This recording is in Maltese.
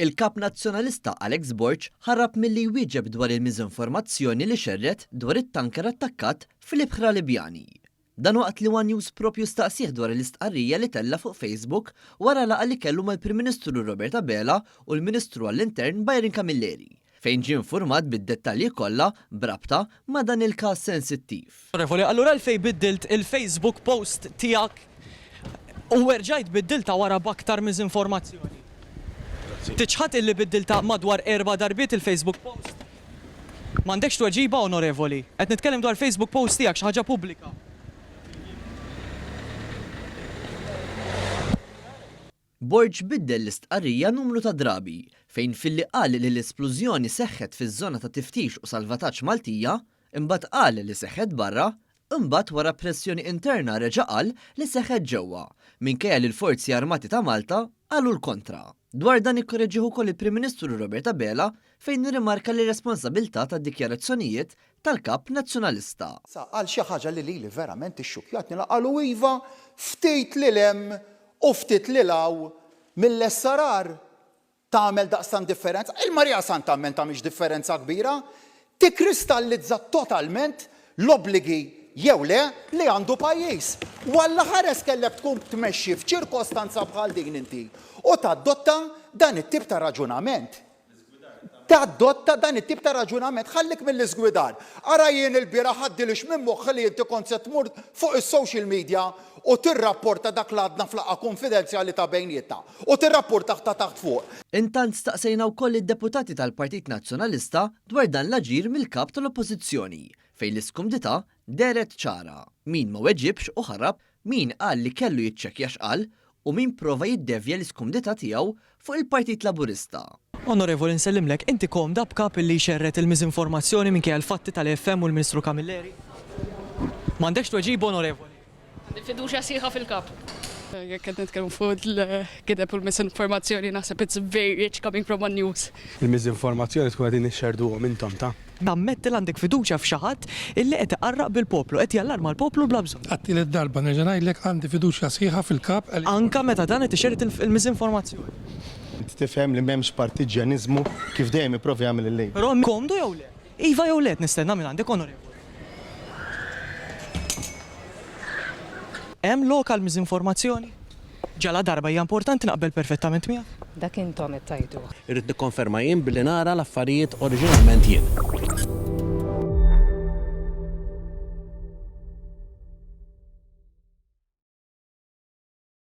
Il-kap nazzjonalista Alex Borg ħarrab milli jwieġeb dwar il-miżinformazzjoni li xerret dwar it-tanker attakkat fil-ibħra Libjani. Dan waqt li One News propju staqsih dwar l-istqarrija li tella fuq Facebook wara laqa li kellu mal-Prim Ministru Robert Abela u l-Ministru għall-Intern Byron Camilleri, fejn ġie infurmat bid-dettalji kollha brabta ma' dan il-każ sensittiv. Onorevoli, allura l-fej biddilt il-Facebook post tiegħek u rġajt biddilta wara b'aktar miżinformazzjoni. Tiċħat illi biddilta madwar 4 darbiet il-Facebook post. M'għandekx tweġiba, onorevoli. Qed nitkellem dwar Facebook post tiegħek xi ħaġa pubblika. Borg biddel l-istqarrija numru ta' drabi fejn filli qal li l-esplużjoni seħħet fiż-żona ta' tiftix u salvataġġ Maltija, imbagħad qal li seħħet barra, imbagħad wara pressjoni interna reġa' qal li seħħet ġewwa minkejja li l-Forzi Armati ta' Malta qalu l-kontra. Dwar dan ikkorreġġieħ ukoll il-Prim Ministru Robert Abela fejn nirrimarka li responsabilità tad-dikjarazzjonijiet tal-kap nazzjonalista. Għal xi ħaġa li verament ixxukjatni qalu iva ftit lil hemm u ftit lil hawn mill-SRR tagħmel daqstan differenza. Il-Marija Sant'Amment mhix differenza kbira, tikkristallizza totalment l-obbligi jew le li għandu pajjiż. Walla ħares kellek tkun tmexxi f'ċirkostanza bħal din inti u tadotta dan it-tip ta' raġunament. Tadotta dan it-tip ta' raġunament, ħallik mill-iżgwidar. Ara jien il-bira ħaddilix minn moħħ li inti kont se tmur fuq is-social media u tirrapporta dak li għadna fl-aqgħa konfidenzjali ta' bejnietna u tirrapporta ta' taħt fuq. Intant staqsejna wkoll id-deputati tal-Partit Nazzjonalista dwar dan l-aġir mill-kap tal-Oppożizzjoni fejn l-iskumdità deret ċara. Min ma weġibx u ħarab, min qal li kellu jiċċekkja x'qal u min prova jiddevja l-iskumdità tiegħu fuq il-Partit Laburista. Onorevoli, nsellimlek, inti komda b'kap li xerret il-miżinformazzjoni minkejja l-fatti tal-FM u l-Ministru Camilleri? M'għandekx tweġiba, onorevoli? Għandi fiduċja sieħa fil-kap. Jekk qed nitkellmu fuq il-kideb u l-misinformazzjoni naħseb it's very rich coming from One News. Il-miżinformazzjoni tkun qegħdin nixxerduhom intom ta'. Nammetti l-għandek fiduċja f'xi ħadd illi qed iqarraq bil-poplu, qed jallarma l-poplu bla bżonn. Għattil id-darba nerġa' ngħidlek għandi fiduċja sieħa fil-kap. Anka meta dan qed ixerret il-miżinformazzjoni. Inti tifhem li m'hemmx partiġjaniżmu kif dejjem ipprovi jagħmel il-lejl. Però komdu jew le? Iva jew le nistenna minn għandek, onorevoli. Hemm lokal miżinformazzjoni? Ġala darba hija importanti naqbel perfettament miegħek. Dak intom qed tajdu. Irrid nikkonferma jien billi nara l-affarijiet oriġinalment jien.